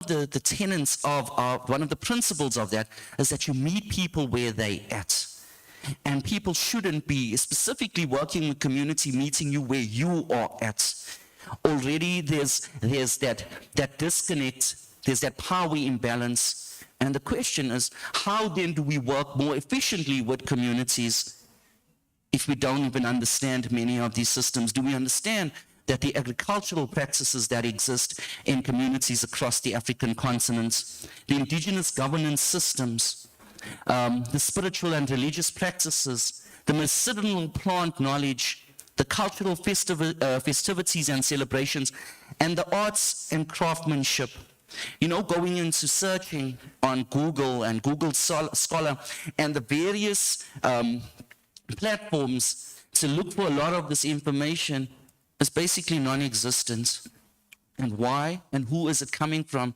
the tenets of one of the principles of that is that you meet people where they at. And people shouldn't be specifically working with community meeting you where you are at. Already there's that disconnect, there's that power imbalance. And the question is, how then do we work more efficiently with communities if we don't even understand many of these systems? Do we understand that the agricultural practices that exist in communities across the African continent, the indigenous governance systems, the spiritual and religious practices, the medicinal plant knowledge, the cultural festivities and celebrations, and the arts and craftsmanship? You know, going into searching on Google and Google Scholar and the various platforms to look for a lot of this information is basically non-existent. And why and who is it coming from?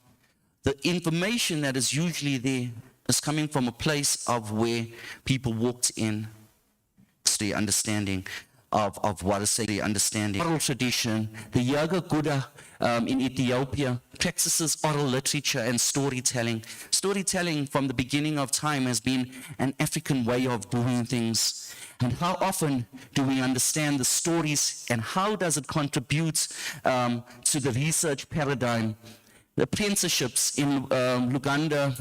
The information that is usually there is coming from a place of where people walked in. It's the understanding of what is the understanding. Oral tradition, the Yoga Buddha in Ethiopia practices oral literature and storytelling. Storytelling from the beginning of time has been an African way of doing things. And how often do we understand the stories and how does it contribute to the research paradigm? The apprenticeships in Uganda,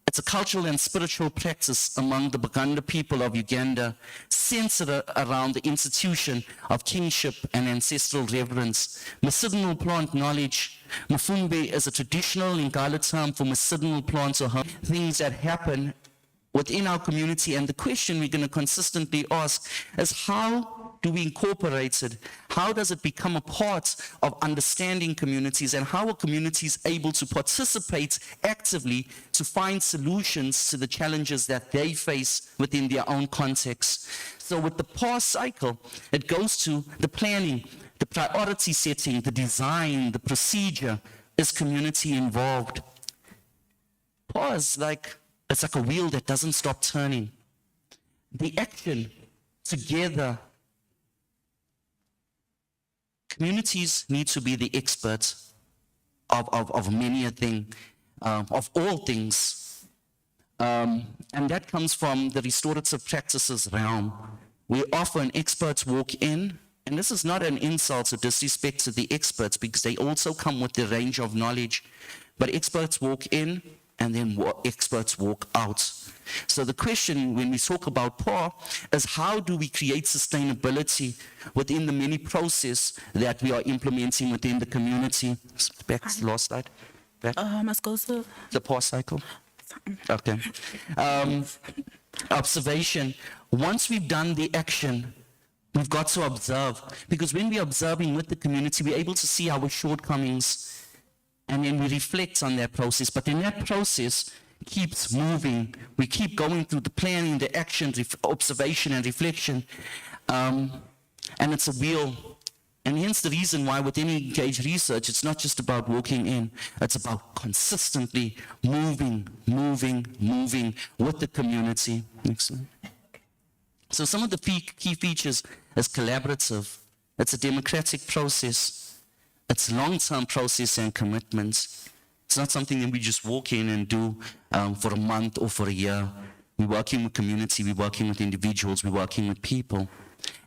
it's a cultural and spiritual practice among the Baganda people of Uganda, centered around the institution of kingship and ancestral reverence. Medicinal plant knowledge. Mufumbe is a traditional Lingala term for medicinal plants or things that happen within our community, and the question we're going to consistently ask is, how do we incorporate it? How does it become a part of understanding communities, and how are communities able to participate actively to find solutions to the challenges that they face within their own context? So with the PAR cycle, it goes to the planning, the priority setting, the design, the procedure. Is community involved? PAR is it's like a wheel that doesn't stop turning. The action together. Communities need to be the experts of many a thing, of all things. And that comes from the restorative practices realm, where often experts walk in, and this is not an insult or disrespect to the experts, because they also come with their range of knowledge, but experts walk in, and then experts walk out. So the question when we talk about PAR is, how do we create sustainability within the many process that we are implementing within the community? Back to the last slide. Back. Must go to the PAR cycle. Okay. Observation. Once we've done the action, we've got to observe, because when we're observing with the community, we're able to see our shortcomings. And then we reflect on that process. But then that process keeps moving. We keep going through the planning, the action, observation, and reflection. And it's a wheel. And hence the reason why with any engaged research, it's not just about walking in. It's about consistently moving with the community. Next slide. So some of the key features is collaborative. It's a democratic process. It's long-term process and commitments. It's not something that we just walk in and do for a month or for a year. We're working with community, we're working with individuals, we're working with people.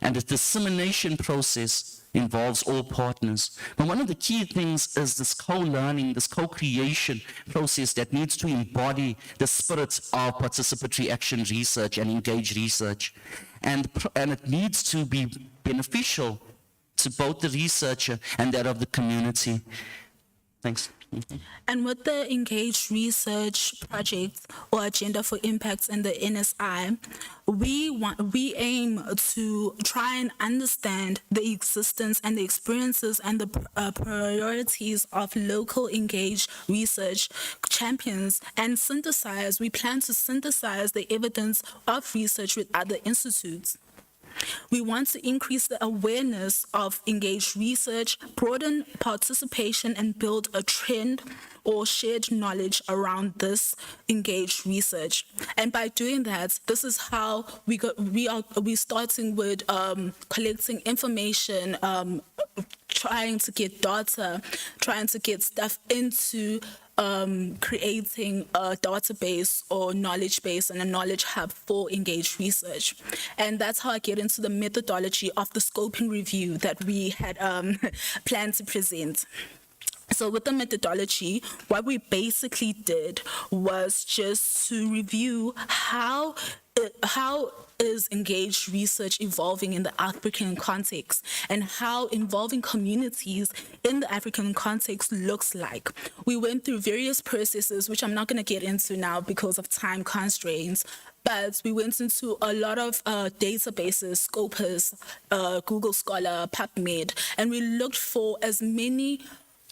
And the dissemination process involves all partners. But one of the key things is this co-learning, this co-creation process that needs to embody the spirit of participatory action research and engaged research. And it needs to be beneficial to both the researcher and that of the community. Thanks. And with the engaged research project or agenda for impacts in the NSI, we aim to try and understand the existence and the experiences and the priorities of local engaged research champions, and we plan to synthesize the evidence of research with other institutes. We want to increase the awareness of engaged research, broaden participation, and build a trend or shared knowledge around this engaged research. And by doing that, this is how we're starting with collecting information, trying to get data, trying to get stuff into creating a database or knowledge base and a knowledge hub for engaged research. And that's how I get into the methodology of the scoping review that we had planned to present. So with the methodology, what we basically did was just to review how is engaged research evolving in the African context and how involving communities in the African context looks like. We went through various processes, which I'm not going to get into now because of time constraints, but we went into a lot of databases, Scopus, Google Scholar, PubMed, and we looked for as many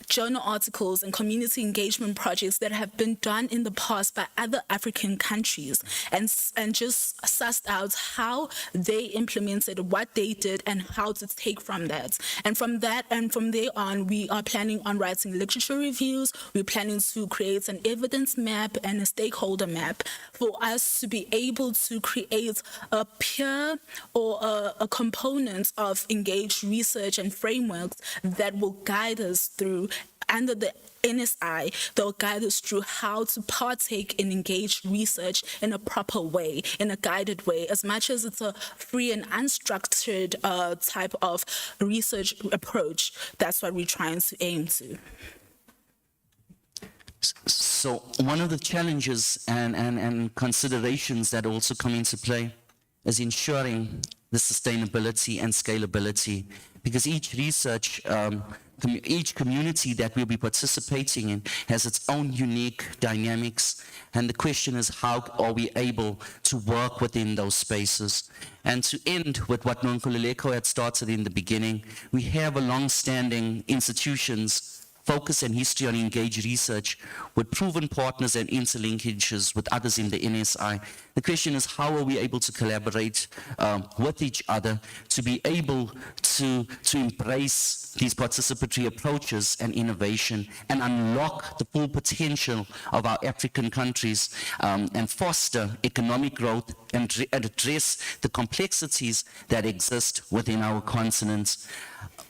journal articles and community engagement projects that have been done in the past by other African countries and just sussed out how they implemented what they did and how to take from that. And from there on, we are planning on writing literature reviews. We're planning to create an evidence map and a stakeholder map for us to be able to create a peer or a component of engaged research and frameworks that will guide us through under the NSI, they'll guide us through how to partake in engaged research in a proper way, in a guided way, as much as it's a free and unstructured type of research approach. That's what we're trying to aim to. So one of the challenges and considerations that also come into play is ensuring the sustainability and scalability, because each research each community that we'll be participating in has its own unique dynamics, and the question is, how are we able to work within those spaces? And to end with what Nonkululeko had started in the beginning, we have a long-standing institutions focus and history on engaged research with proven partners and interlinkages with others in the NSI. The question is, how are we able to collaborate with each other to be able to embrace these participatory approaches and innovation and unlock the full potential of our African countries and foster economic growth and address the complexities that exist within our continent.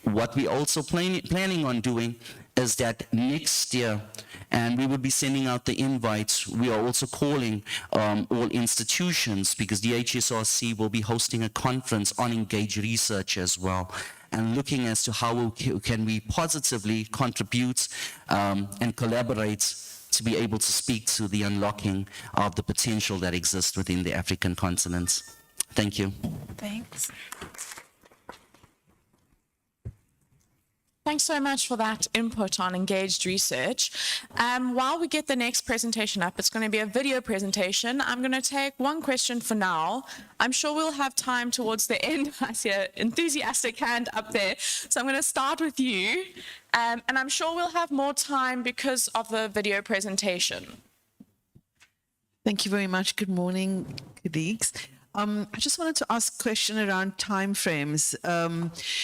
What we're also planning on doing is that next year, and we will be sending out the invites, we are also calling all institutions, because the HSRC will be hosting a conference on engaged research as well, and looking as to how can we positively contribute and collaborate to be able to speak to the unlocking of the potential that exists within the African continent. Thank you. Thanks. Thanks so much for that input on engaged research. While we get the next presentation up, it's going to be a video presentation. I'm going to take one question for now. I'm sure we'll have time towards the end. I see an enthusiastic hand up there. So I'm going to start with you. And I'm sure we'll have more time because of the video presentation. Thank you very much. Good morning, colleagues. I just wanted to ask a question around timeframes,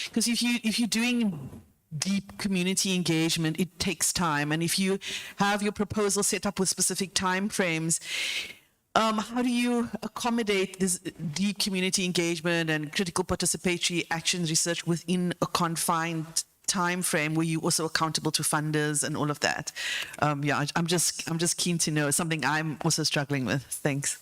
because if you're doing deep community engagement, it takes time, and if you have your proposal set up with specific timeframes, how do you accommodate this deep community engagement and critical participatory actions research within a confined time frame where you're also accountable to funders and all of that? Yeah, I'm just keen to know. It's something I'm also struggling with. Thanks.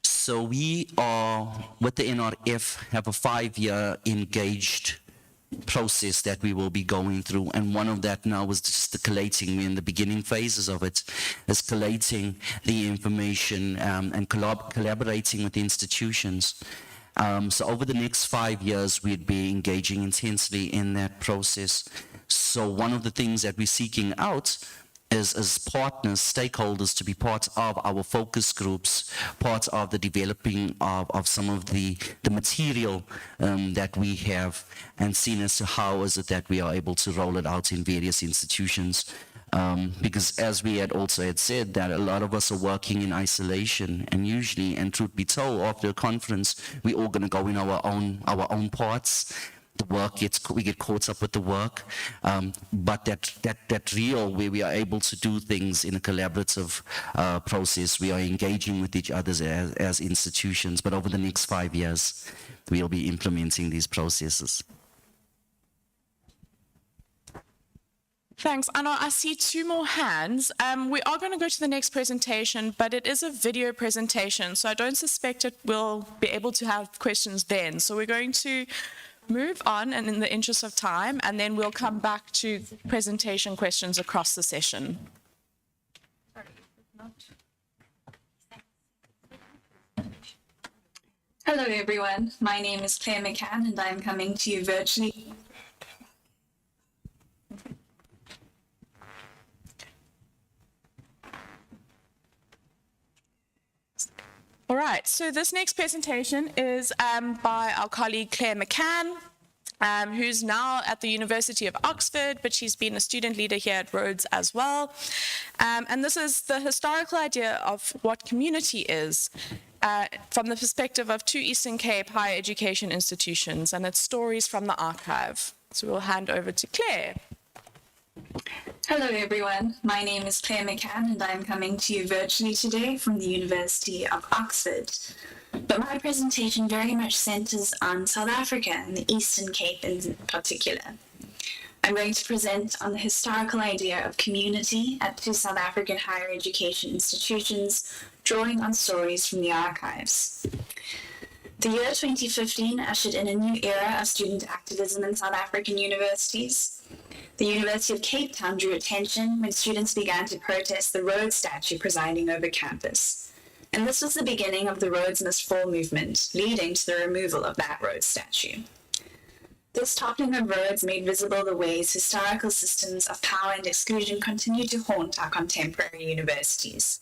So we are, with the NRF, have a 5-year engaged process that we will be going through, and one of that now is just the collating. We're in the beginning phases of it, is collating the information and collaborating with institutions. So over the next 5 years, we'd be engaging intensely in that process. So one of the things that we're seeking out is as partners, stakeholders, to be part of our focus groups, part of the developing of some of the material that we have, and seen as to how is it that we are able to roll it out in various institutions. Because as we had said, that a lot of us are working in isolation, and usually, and truth be told, after a conference, we're all going to go in our own parts. the work we get caught up with the work, but that real where we are able to do things in a collaborative process, we are engaging with each other as institutions, but over the next 5 years, we'll be implementing these processes. Thanks, Anna. I see 2 more hands. We are going to go to the next presentation, but it is a video presentation, so I don't suspect it will be able to have questions then. So we're going to move on, and in the interest of time, and then we'll come back to presentation questions across the session. Hello everyone, my name is Claire McCann and I'm coming to you virtually. All right, so this next presentation is by our colleague Claire McCann, who's now at the University of Oxford, but she's been a student leader here at Rhodes as well. And this is the historical idea of what community is from the perspective of 2 Eastern Cape higher education institutions, and it's stories from the archive. So we'll hand over to Claire. Hello everyone, my name is Claire McCann and I'm coming to you virtually today from the University of Oxford. But my presentation very much centres on South Africa and the Eastern Cape in particular. I'm going to present on the historical idea of community at 2 South African higher education institutions, drawing on stories from the archives. The year 2015 ushered in a new era of student activism in South African universities. The University of Cape Town drew attention when students began to protest the Rhodes statue presiding over campus. And this was the beginning of the Rhodes Must Fall movement, leading to the removal of that Rhodes statue. This toppling of Rhodes made visible the ways historical systems of power and exclusion continue to haunt our contemporary universities.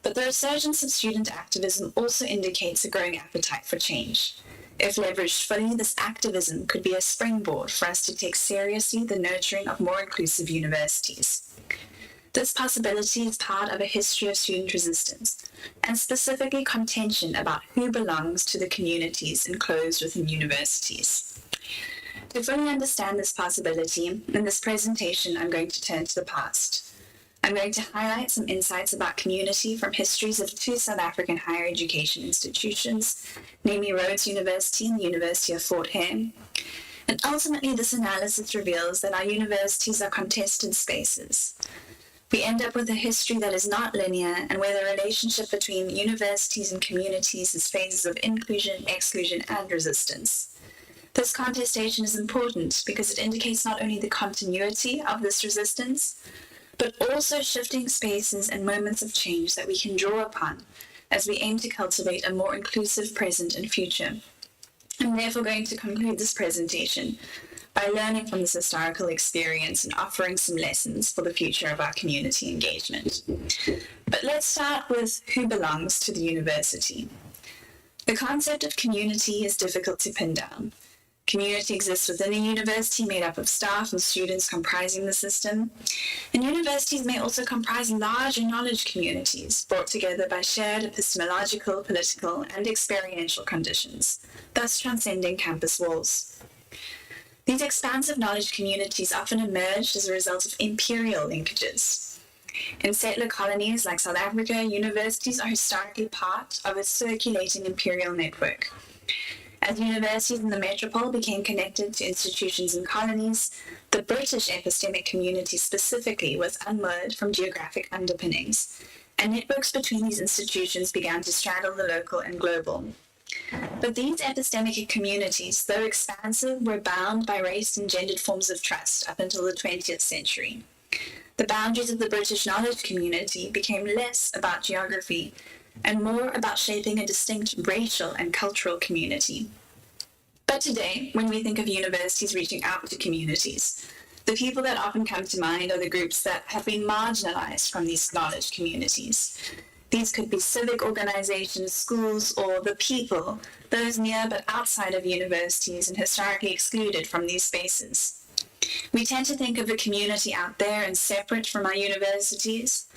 But the resurgence of student activism also indicates a growing appetite for change. If leveraged fully, this activism could be a springboard for us to take seriously the nurturing of more inclusive universities. This possibility is part of a history of student resistance, and specifically contention about who belongs to the communities enclosed within universities. To fully understand this possibility, in this presentation I'm going to turn to the past. I'm going to highlight some insights about community from histories of 2 South African higher education institutions, namely Rhodes University and the University of Fort Hare. And ultimately, this analysis reveals that our universities are contested spaces. We end up with a history that is not linear and where the relationship between universities and communities is phases of inclusion, exclusion, and resistance. This contestation is important because it indicates not only the continuity of this resistance, but also shifting spaces and moments of change that we can draw upon as we aim to cultivate a more inclusive present and future. I'm therefore going to conclude this presentation by learning from this historical experience and offering some lessons for the future of our community engagement. But let's start with who belongs to the university. The concept of community is difficult to pin down. Community exists within a university made up of staff and students comprising the system. And universities may also comprise larger knowledge communities brought together by shared epistemological, political, and experiential conditions, thus transcending campus walls. These expansive knowledge communities often emerged as a result of imperial linkages. In settler colonies like South Africa, universities are historically part of a circulating imperial network. As universities in the metropole became connected to institutions in colonies, the British epistemic community specifically was unmoored from geographic underpinnings, and networks between these institutions began to straddle the local and global. But these epistemic communities, though expansive, were bound by race and gendered forms of trust up until the 20th century. The boundaries of the British knowledge community became less about geography and more about shaping a distinct racial and cultural community. But today, when we think of universities reaching out to communities, the people that often come to mind are the groups that have been marginalized from these knowledge communities. These could be civic organizations, schools, or the people, those near but outside of universities and historically excluded from these spaces. We tend to think of the community out there and separate from our universities.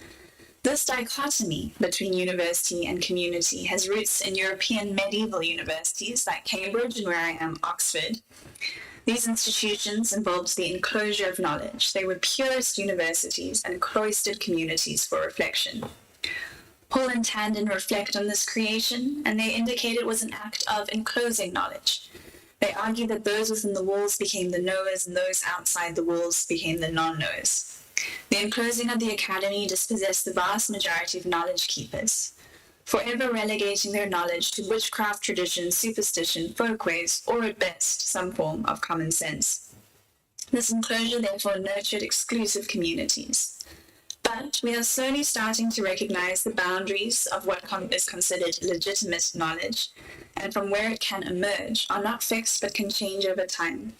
This dichotomy between university and community has roots in European medieval universities like Cambridge and where I am, Oxford. These institutions involved the enclosure of knowledge. They were purist universities and cloistered communities for reflection. Paul and Tandon reflect on this creation, and they indicate it was an act of enclosing knowledge. They argue that those within the walls became the knowers, and those outside the walls became the non-knowers. The enclosing of the academy dispossessed the vast majority of knowledge keepers, forever relegating their knowledge to witchcraft, tradition, superstition, folkways, or at best, some form of common sense. This enclosure therefore nurtured exclusive communities. But we are slowly starting to recognize the boundaries of what is considered legitimate knowledge, and from where it can emerge, are not fixed but can change over time.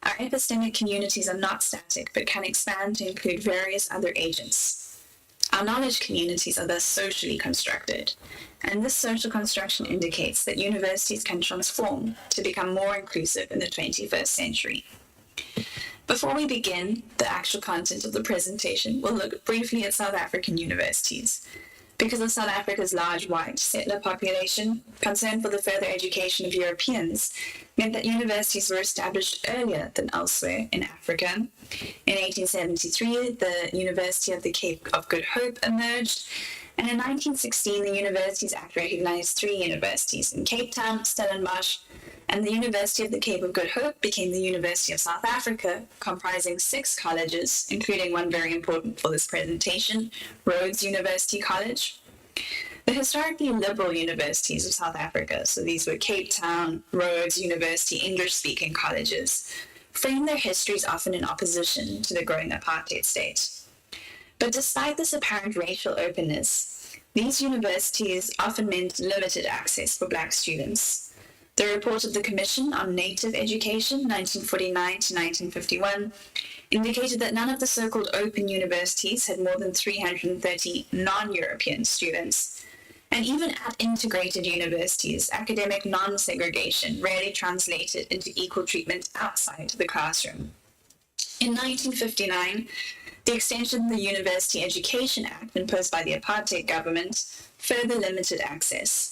Our epistemic communities are not static but can expand to include various other agents. Our knowledge communities are thus socially constructed, and this social construction indicates that universities can transform to become more inclusive in the 21st century. Before we begin the actual content of the presentation, we'll look briefly at South African universities. Because of South Africa's large white settler population, concern for the further education of Europeans meant that universities were established earlier than elsewhere in Africa. In 1873, the University of the Cape of Good Hope emerged, and in 1916, the Universities Act recognized 3 universities in Cape Town, Stellenbosch, and the University of the Cape of Good Hope became the University of South Africa, comprising 6 colleges, including one very important for this presentation, Rhodes University College. The historically liberal universities of South Africa, so these were Cape Town, Rhodes University, English-speaking colleges, frame their histories often in opposition to the growing apartheid state. But despite this apparent racial openness, these universities often meant limited access for Black students. The report of the Commission on Native Education, 1949 to 1951, indicated that none of the so-called open universities had more than 330 non-European students. And even at integrated universities, academic non-segregation rarely translated into equal treatment outside the classroom. In 1959, the extension of the University Education Act imposed by the apartheid government further limited access.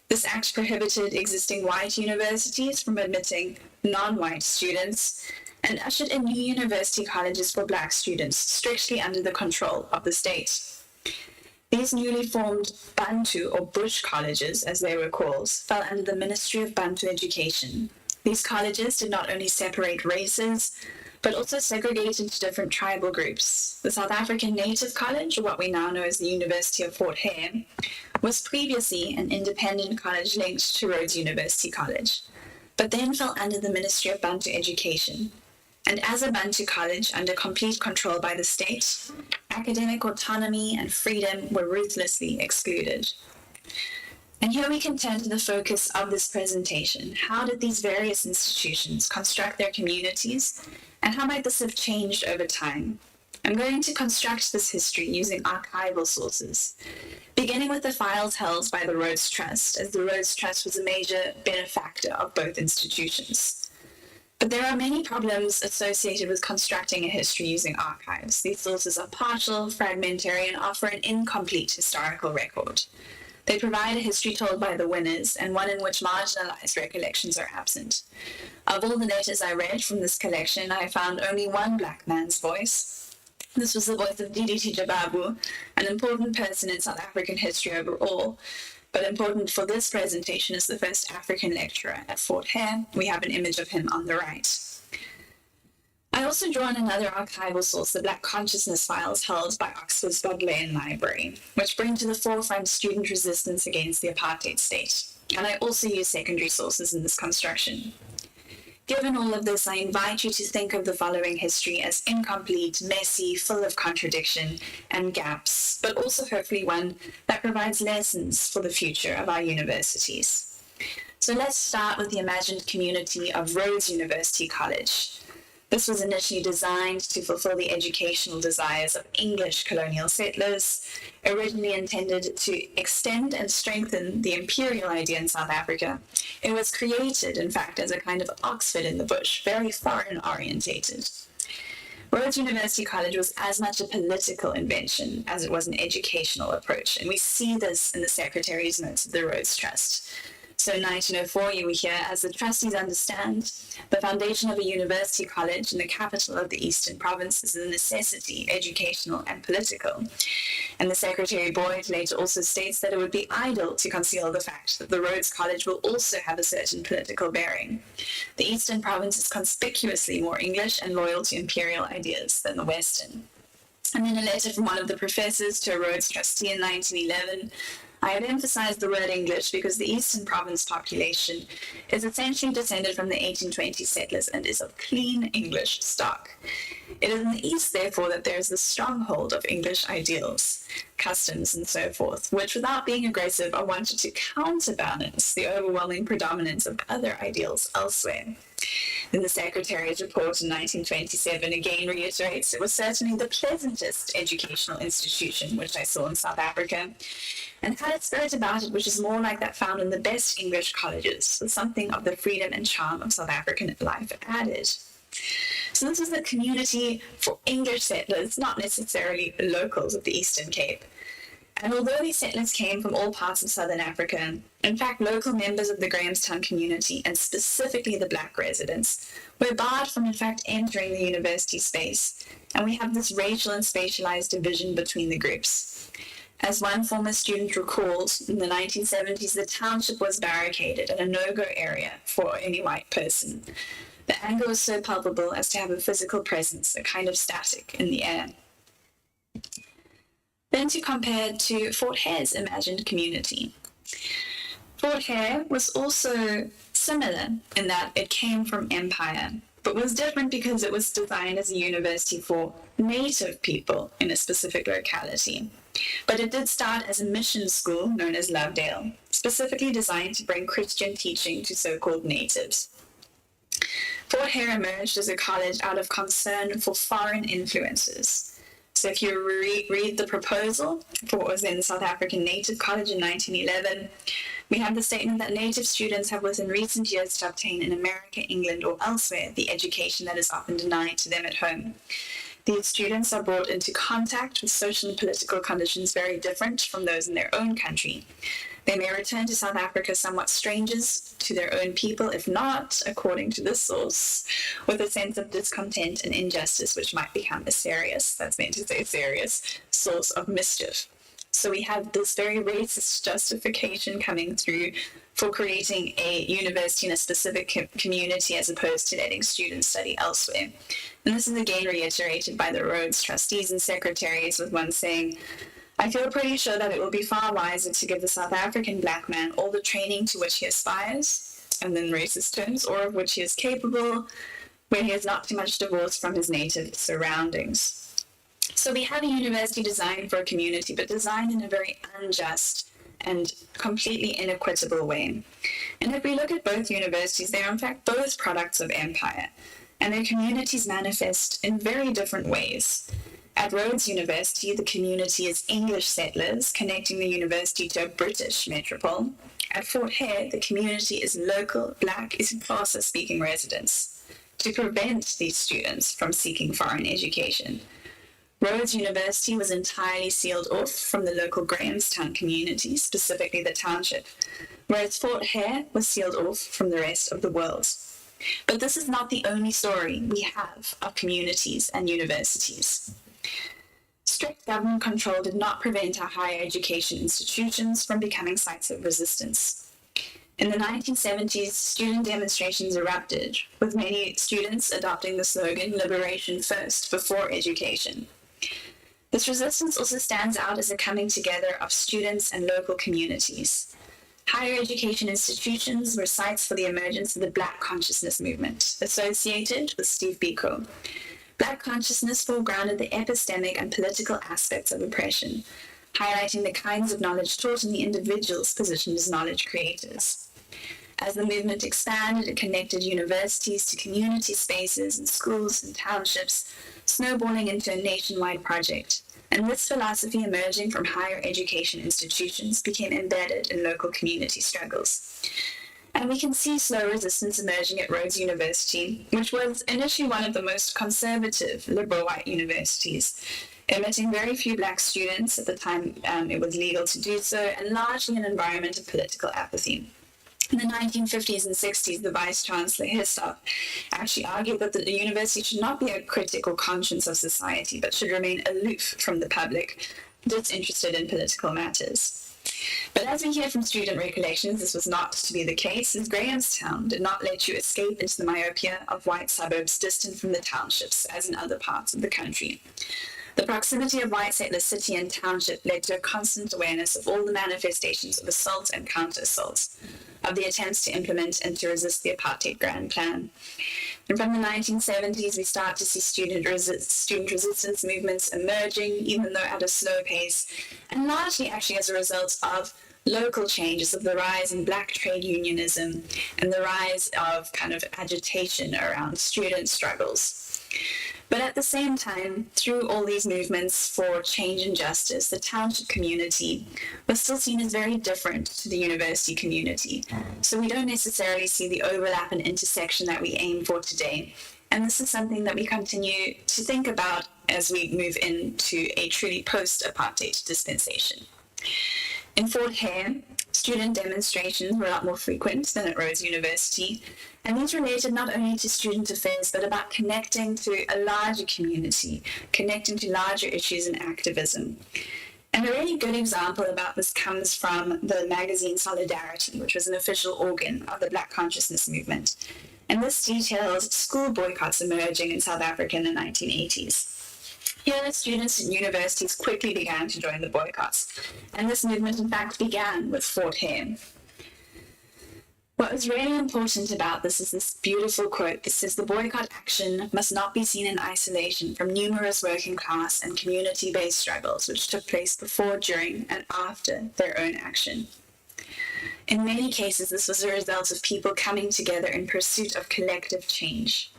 This act prohibited existing white universities from admitting non-white students and ushered in new university colleges for Black students, strictly under the control of the state. These newly formed Bantu or Bush colleges, as they were called, fell under the Ministry of Bantu Education. These colleges did not only separate races, but also segregated into different tribal groups. The South African Native College, or what we now know as the University of Fort Hare, was previously an independent college linked to Rhodes University College, but then fell under the Ministry of Bantu Education. And as a Bantu college under complete control by the state, academic autonomy and freedom were ruthlessly excluded. And here we can turn to the focus of this presentation. How did these various institutions construct their communities, and how might this have changed over time? I'm going to construct this history using archival sources, beginning with the files held by the Rhodes Trust, as the Rhodes Trust was a major benefactor of both institutions. But there are many problems associated with constructing a history using archives. These sources are partial, fragmentary, and offer an incomplete historical record. They provide a history told by the winners, and one in which marginalized recollections are absent. Of all the letters I read from this collection, I found only one Black man's voice. This was the voice of DDT Jababu, an important person in South African history overall, but important for this presentation as the first African lecturer at Fort Hare. We have an image of him on the right. I also draw on another archival source, the Black Consciousness files held by Oxford's Bodleian Library, which bring to the forefront student resistance against the apartheid state. And I also use secondary sources in this construction. Given all of this, I invite you to think of the following history as incomplete, messy, full of contradiction and gaps, but also hopefully one that provides lessons for the future of our universities. So let's start with the imagined community of Rhodes University College. This was initially designed to fulfill the educational desires of English colonial settlers, originally intended to extend and strengthen the imperial idea in South Africa. It was created, in fact, as a kind of Oxford in the bush, very foreign-orientated. Rhodes University College was as much a political invention as it was an educational approach, and we see this in the Secretary's notes of the Rhodes Trust. So in 1904, you were here, as the trustees understand, the foundation of a university college in the capital of the Eastern Province is a necessity, educational and political. And the Secretary Boyd later also states that it would be idle to conceal the fact that the Rhodes College will also have a certain political bearing. The Eastern Province is conspicuously more English and loyal to imperial ideas than the Western. And in a letter from one of the professors to a Rhodes trustee in 1911, I have emphasized the word English because the Eastern Province population is essentially descended from the 1820 settlers and is of clean English stock. It is in the East, therefore, that there is the stronghold of English ideals, customs, and so forth, which, without being aggressive, are wanted to counterbalance the overwhelming predominance of other ideals elsewhere. Then the Secretary's report in 1927 again reiterates it was certainly the pleasantest educational institution which I saw in South Africa, and had a spirit about it which is more like that found in the best English colleges, with something of the freedom and charm of South African life added. So this was a community for English settlers, not necessarily locals of the Eastern Cape. And although these settlers came from all parts of Southern Africa, in fact, local members of the Grahamstown community, and specifically the black residents, were barred from, in fact, entering the university space. And we have this racial and spatialized division between the groups. As one former student recalled, in the 1970s, the township was barricaded and a no-go area for any white person. The anger was so palpable as to have a physical presence, a kind of static in the air. Then to compare to Fort Hare's imagined community. Fort Hare was also similar in that it came from empire, but was different because it was designed as a university for native people in a specific locality. But it did start as a mission school known as Lovedale, specifically designed to bring Christian teaching to so-called natives. Fort Hare emerged as a college out of concern for foreign influences. So if you read the proposal for what was then South African Native College in 1911, we have the statement that native students have within recent years to obtain in America, England, or elsewhere the education that is often denied to them at home. These students are brought into contact with social and political conditions very different from those in their own country. They may return to South Africa somewhat strangers to their own people, if not, according to this source, with a sense of discontent and injustice which might become a serious, that's meant to say serious, source of mischief. So we have this very racist justification coming through for creating a university in a specific community as opposed to letting students study elsewhere. And this is again reiterated by the Rhodes trustees and secretaries, with one saying, I feel pretty sure that it will be far wiser to give the South African black man all the training to which he aspires, and then racist terms, or of which he is capable, where he is not too much divorced from his native surroundings. So we have a university designed for a community, but designed in a very unjust and completely inequitable way. And if we look at both universities, they are in fact both products of empire, and their communities manifest in very different ways. At Rhodes University, the community is English settlers connecting the university to a British metropole. At Fort Hare, the community is local, black, isiXhosa-speaking residents to prevent these students from seeking foreign education. Rhodes University was entirely sealed off from the local Grahamstown community, specifically the township, whereas Fort Hare was sealed off from the rest of the world. But this is not the only story we have of communities and universities. Strict government control did not prevent our higher education institutions from becoming sites of resistance. In the 1970s, student demonstrations erupted, with many students adopting the slogan, "Liberation first, before education." This resistance also stands out as a coming together of students and local communities. Higher education institutions were sites for the emergence of the Black consciousness movement, associated with Steve Biko. Black consciousness foregrounded the epistemic and political aspects of oppression, highlighting the kinds of knowledge taught in the individuals positioned as knowledge creators. As the movement expanded, it connected universities to community spaces and schools and townships, snowballing into a nationwide project. And this philosophy emerging from higher education institutions became embedded in local community struggles. And we can see slow resistance emerging at Rhodes University, which was initially one of the most conservative liberal white universities, admitting very few black students at the time it was legal to do so, and largely an environment of political apathy. In the 1950s and 60s, the Vice Chancellor Hissop actually argued that the university should not be a critical conscience of society, but should remain aloof from the public, disinterested in political matters. But as we hear from student recollections, this was not to be the case, as Grahamstown did not let you escape into the myopia of white suburbs distant from the townships, as in other parts of the country. The proximity of white settlers city and township led to a constant awareness of all the manifestations of assault and counter-assaults, of the attempts to implement and to resist the apartheid grand plan. And from the 1970s, we start to see student resistance movements emerging, even though at a slow pace, and largely actually as a result of local changes, of the rise in black trade unionism and the rise of kind of agitation around student struggles. But at the same time, through all these movements for change and justice, the township community was still seen as very different to the university community. So we don't necessarily see the overlap and intersection that we aim for today. And this is something that we continue to think about as we move into a truly post-apartheid dispensation. In Fort Hare, student demonstrations were a lot more frequent than at Rhodes University, and these related not only to student affairs, but about connecting to a larger community, connecting to larger issues and activism. And a really good example about this comes from the magazine Solidarity, which was an official organ of the Black Consciousness movement. And this details school boycotts emerging in South Africa in the 1980s. Here, students and universities quickly began to join the boycotts, and this movement in fact began with Fort Hare. What was really important about this is this beautiful quote that says, "The boycott action must not be seen in isolation from numerous working class and community-based struggles which took place before, during, and after their own action." In many cases, this was a result of people coming together in pursuit of collective change.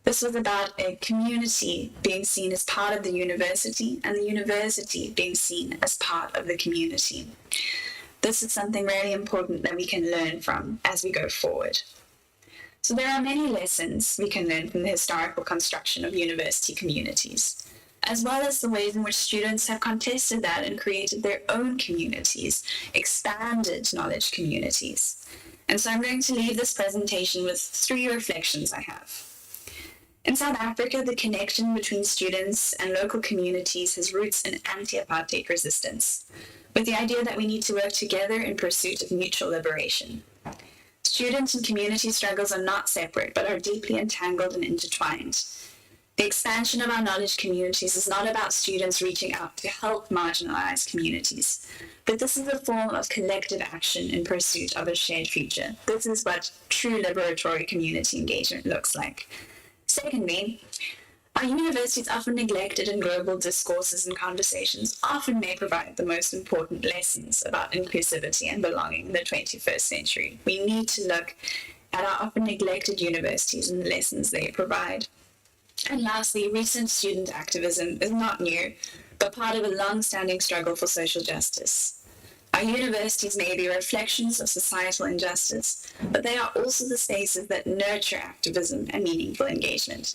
This was about a community being seen as part of the university and the university being seen as part of the community. This is something really important that we can learn from as we go forward. So there are many lessons we can learn from the historical construction of university communities, as well as the ways in which students have contested that and created their own communities, expanded knowledge communities. And so I'm going to leave this presentation with 3 reflections I have. In South Africa, the connection between students and local communities has roots in anti-apartheid resistance, with the idea that we need to work together in pursuit of mutual liberation. Student and community struggles are not separate, but are deeply entangled and intertwined. The expansion of our knowledge communities is not about students reaching out to help marginalized communities, but this is a form of collective action in pursuit of a shared future. This is what true liberatory community engagement looks like. Secondly, our universities, often neglected in global discourses and conversations, often may provide the most important lessons about inclusivity and belonging in the 21st century. We need to look at our often neglected universities and the lessons they provide. And lastly, recent student activism is not new, but part of a long-standing struggle for social justice. Our universities may be reflections of societal injustice, but they are also the spaces that nurture activism and meaningful engagement.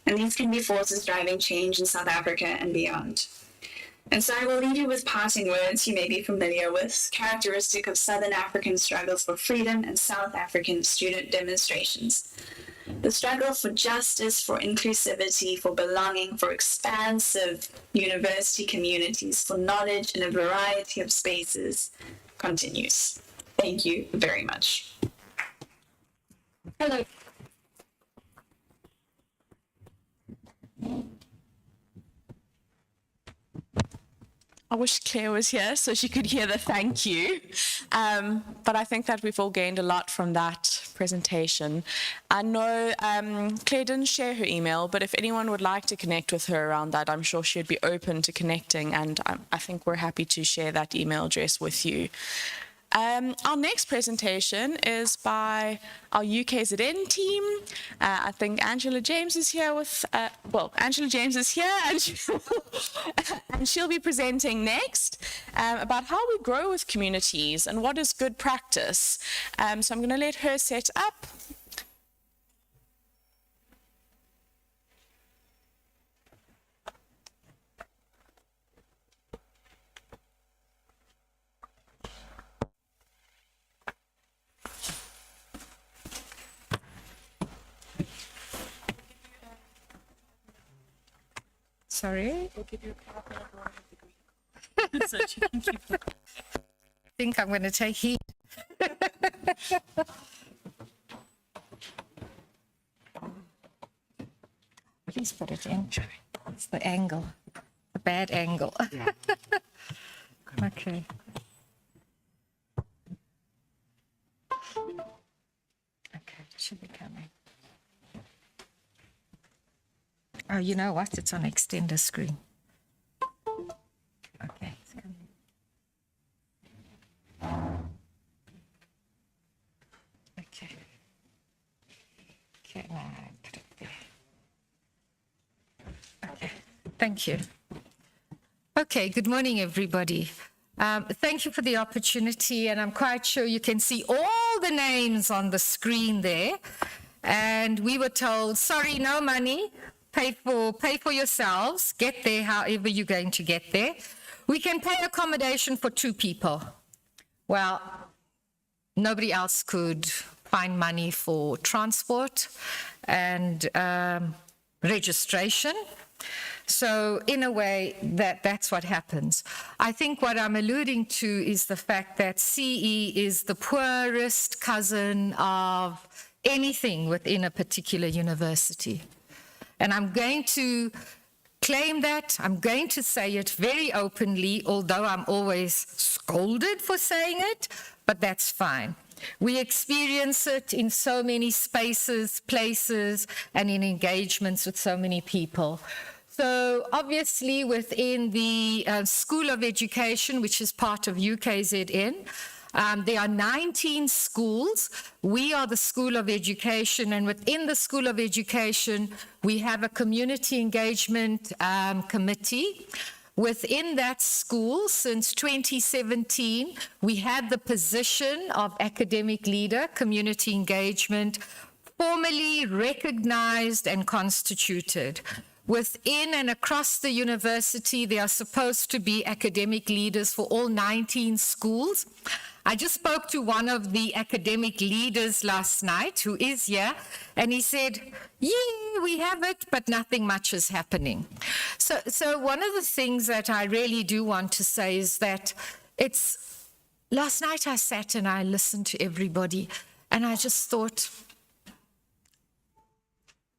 And these can be forces driving change in South Africa and beyond. And so I will leave you with parting words you may be familiar with, characteristic of Southern African struggles for freedom and South African student demonstrations. The struggle for justice, for inclusivity, for belonging, for expansive university communities, for knowledge in a variety of spaces continues. Thank you very much. Hello. I wish Claire was here so she could hear the thank you. But I think that we've all gained a lot from that presentation. I know Claire didn't share her email, but if anyone would like to connect with her around that, I'm sure she'd be open to connecting, and I think we're happy to share that email address with you. Our next presentation is by our UKZN team. I think Angela James is here Angela James is here and she'll be presenting next about how we grow with communities and what is good practice. So I'm going to let her set up. Sorry? I think I'm going to take heat. Please put it in. It's the angle, the bad angle. Okay. Okay, it should be coming. Oh, you know what? It's on extender screen. Okay, it's coming. Okay. Okay, now I put it there. Okay, thank you. Okay, good morning, everybody. Thank you for the opportunity, and I'm quite sure you can see all the names on the screen there. And we were told, sorry, no money, pay for yourselves, get there however you're going to get there. We can pay accommodation for 2 people. Well, nobody else could find money for transport and registration. So in a way, that's what happens. I think what I'm alluding to is the fact that CE is the poorest cousin of anything within a particular university. And I'm going to claim that, I'm going to say it very openly, although I'm always scolded for saying it, but that's fine. We experience it in so many spaces, places, and in engagements with so many people. So obviously within the School of Education, which is part of UKZN, there are 19 schools. We are the School of Education, and within the School of Education, we have a community engagement committee. Within that school, since 2017, we had the position of academic leader, community engagement, formally recognized and constituted. Within and across the university, there are supposed to be academic leaders for all 19 schools. I just spoke to one of the academic leaders last night, who is here, and he said, yeah, we have it, but nothing much is happening. So one of the things that I really do want to say is that last night I sat and I listened to everybody, and I just thought,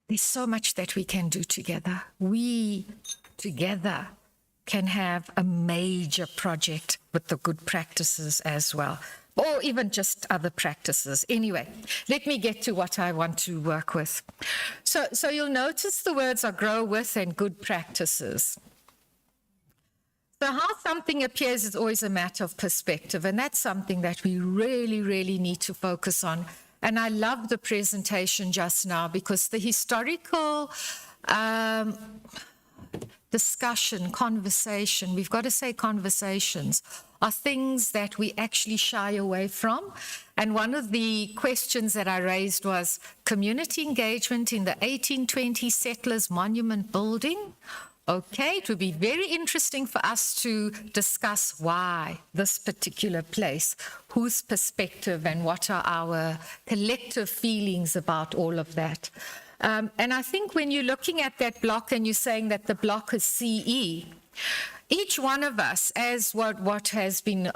there's so much that we can do together. We together can have a major project with the good practices as well, or even just other practices. Anyway, let me get to what I want to work with. So you'll notice the words are grow with and good practices. So how something appears is always a matter of perspective, and that's something that we really, really need to focus on. And I love the presentation just now because the historical discussion, conversation, we've got to say conversations, are things that we actually shy away from. And one of the questions that I raised was community engagement in the 1820 Settlers Monument Building. Okay, it would be very interesting for us to discuss why this particular place, whose perspective and what are our collective feelings about all of that. And I think when you're looking at that block and you're saying that the block is CE, each one of us, as what has been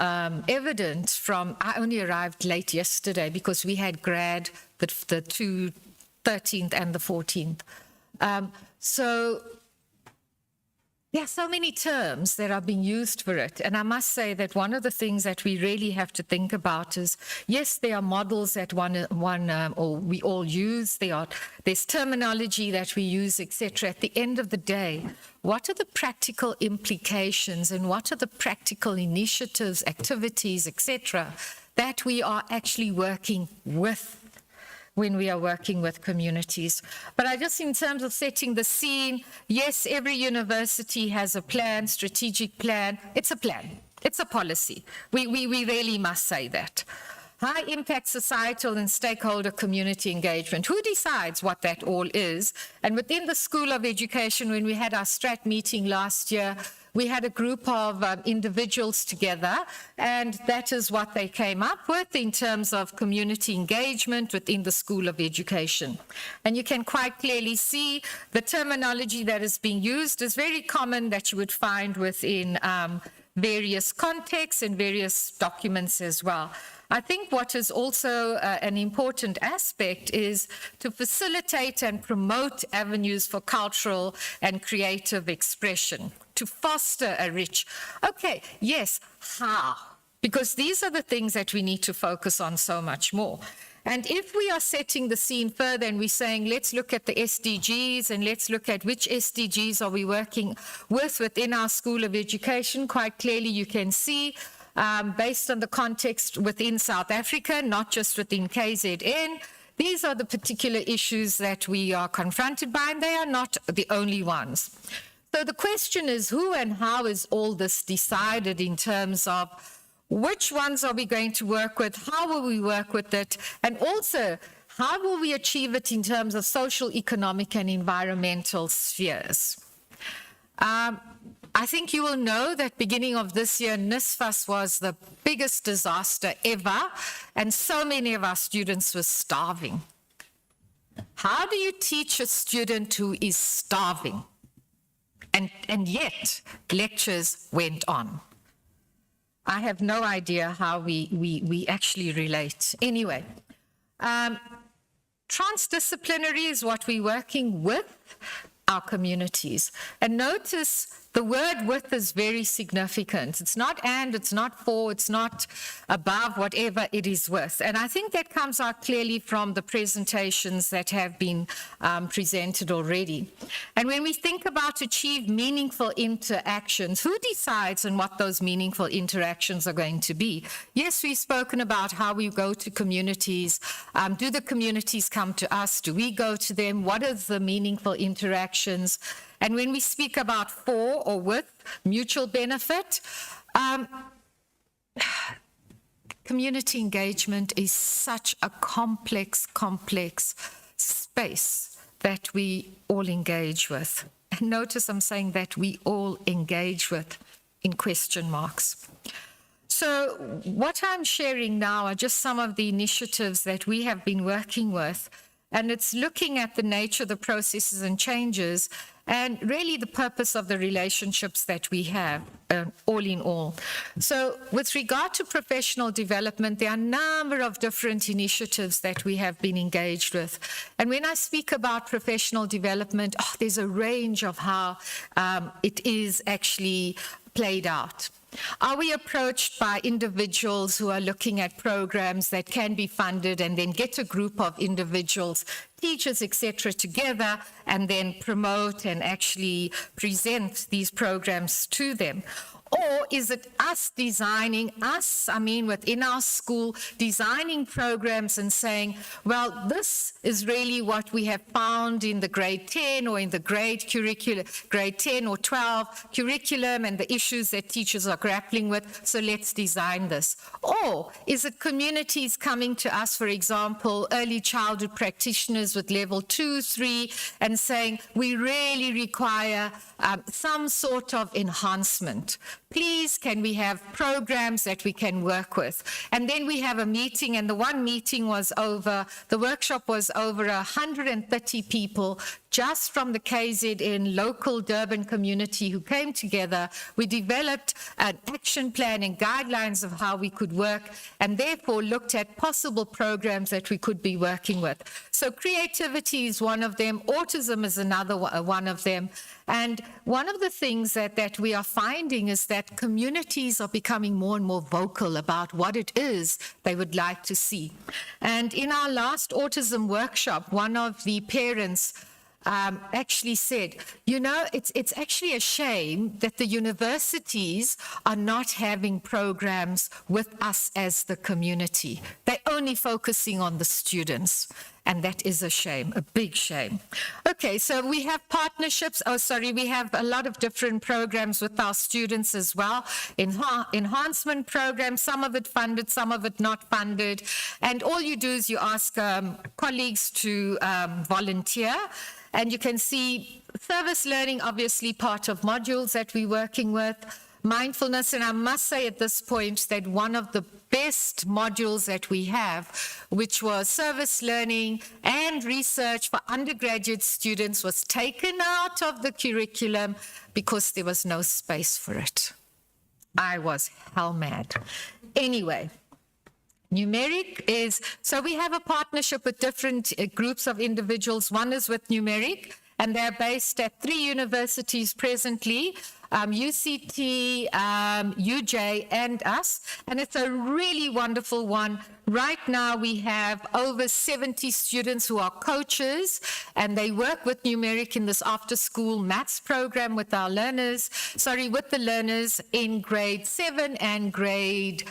evident from, I only arrived late yesterday because we had grad the 13th and the 14th. So there are so many terms that are being used for it. And I must say that one of the things that we really have to think about is, yes, there are models that or we all use. There's terminology that we use, etc. At the end of the day, what are the practical implications and what are the practical initiatives, activities, etc., that we are actually working with when we are working with communities? But I just, in terms of setting the scene, yes, every university has a plan, strategic plan. It's a plan. It's a policy. We really must say that. High impact societal and stakeholder community engagement. Who decides what that all is? And within the School of Education, when we had our strat meeting last year, we had a group of individuals together, and that is what they came up with in terms of community engagement within the School of Education. And you can quite clearly see the terminology that is being used is very common that you would find within various contexts and various documents as well. I think what is also an important aspect is to facilitate and promote avenues for cultural and creative expression, to foster a rich, okay, yes, how? Because these are the things that we need to focus on so much more. And if we are setting the scene further and we're saying, let's look at the SDGs and let's look at which SDGs are we working with within our School of Education, quite clearly you can see, based on the context within South Africa, not just within KZN, these are the particular issues that we are confronted by, and they are not the only ones. So the question is, who and how is all this decided in terms of which ones are we going to work with? How will we work with it? And also, how will we achieve it in terms of social, economic, and environmental spheres? I think you will know that beginning of this year, NSFAS was the biggest disaster ever, and so many of our students were starving. How do you teach a student who is starving? And yet, lectures went on. I have no idea how we actually relate. Anyway, transdisciplinary is what we're working with our communities. And notice the word with is very significant. It's not and, it's not for, it's not above, whatever it is with. And I think that comes out clearly from the presentations that have been presented already. And when we think about achieve meaningful interactions, who decides on what those meaningful interactions are going to be? Yes, we've spoken about how we go to communities. Do the communities come to us? Do we go to them? What are the meaningful interactions? And when we speak about for or with mutual benefit, community engagement is such a complex space that we all engage with. And notice I'm saying that we all engage with in question marks. So what I'm sharing now are just some of the initiatives that we have been working with, and it's looking at the nature of the processes and changes and really the purpose of the relationships that we have, all in all. So with regard to professional development, there are a number of different initiatives that we have been engaged with. And when I speak about professional development, there's a range of how it is actually played out. Are we approached by individuals who are looking at programs that can be funded and then get a group of individuals, teachers, etc., together and then promote and actually present these programs to them? Or is it us designing, within our school, designing programs and saying, well, this is really what we have found in the grade 10 or in the grade 10 or 12 curriculum and the issues that teachers are grappling with, so let's design this. Or is it communities coming to us, for example, early childhood practitioners with level 2, 3, and saying, we really require some sort of enhancement. Please, can we have programs that we can work with? And then we have a meeting, and the one meeting was over, the workshop was over 130 people just from the KZN local Durban community who came together. We developed an action plan and guidelines of how we could work, and therefore looked at possible programs that we could be working with. So creativity is one of them, autism is another one of them. And one of the things that we are finding is that communities are becoming more and more vocal about what it is they would like to see. And in our last autism workshop, one of the parents actually said, it's actually a shame that the universities are not having programs with us as the community. They're only focusing on the students. And that is a shame, a big shame. Okay, so we have partnerships. We have a lot of different programs with our students as well. Enhancement programs, some of it funded, some of it not funded. And all you do is you ask colleagues to volunteer. And you can see service learning, obviously part of modules that we're working with, mindfulness, and I must say at this point that one of the best modules that we have, which was service learning and research for undergraduate students, was taken out of the curriculum because there was no space for it. I was hell mad. Anyway, numeric is, so we have a partnership with different groups of individuals. One is with numeric, and they're based at 3 universities presently, UCT, UJ, and us. And it's a really wonderful one. Right now, we have over 70 students who are coaches, and they work with numeric in this after-school maths program with our learners, with the learners in grade 7 and grade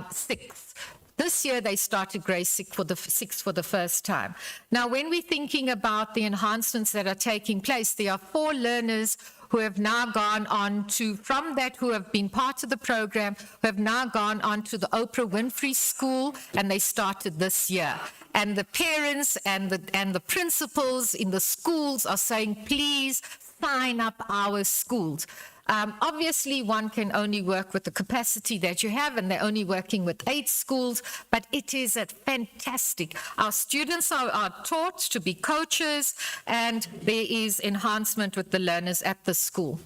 6. This year, they started grade 6 for the first time. Now, when we're thinking about the enhancements that are taking place, there are 4 learners who have now gone on to, from that, who have been part of the program, who have now gone on to the Oprah Winfrey School, and they started this year. And the parents and the principals in the schools are saying, please sign up our schools. Obviously, one can only work with the capacity that you have, and they're only working with 8 schools, but it is fantastic. Our students are taught to be coaches, and there is enhancement with the learners at the school.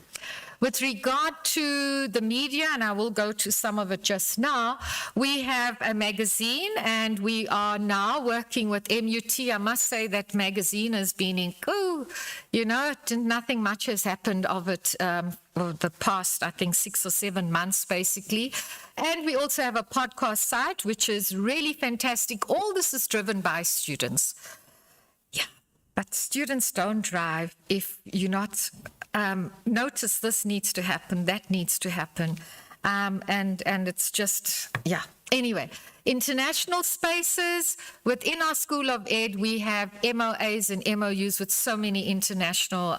With regard to the media, and I will go to some of it just now, we have a magazine, and we are now working with MUT. I must say that magazine has been nothing much has happened of it over the past, I think, 6 or 7 months, basically. And we also have a podcast site, which is really fantastic. All this is driven by students. Yeah, but students don't drive if you're not... notice this needs to happen, that needs to happen. And it's just, yeah. Anyway, international spaces. Within our School of Ed, we have MOAs and MOUs with so many international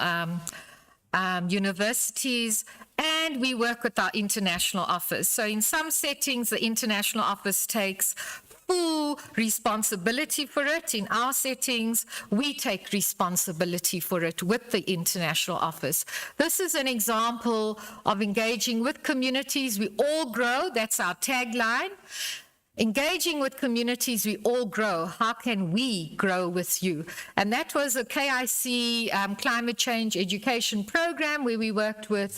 universities, and we work with our international office. So in some settings, the international office takes full responsibility for it. In our settings, we take responsibility for it with the international office. This is an example of engaging with communities. We all grow. That's our tagline. Engaging with communities, we all grow. How can we grow with you? And that was a KIC climate change education program where we worked with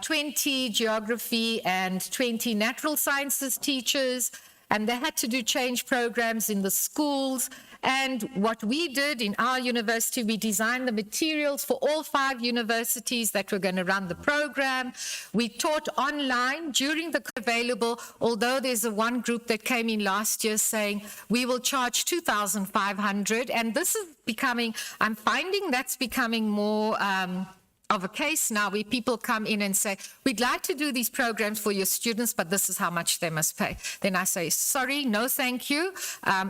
20 geography and 20 natural sciences teachers, and they had to do change programs in the schools. And what we did in our university, we designed the materials for all 5 universities that were going to run the program. We taught online during the available, although there's one group that came in last year saying, we will charge 2,500. And this is becoming, I'm finding that's becoming more of a case now where people come in and say, we'd like to do these programs for your students, but this is how much they must pay. Then I say, sorry, no thank you.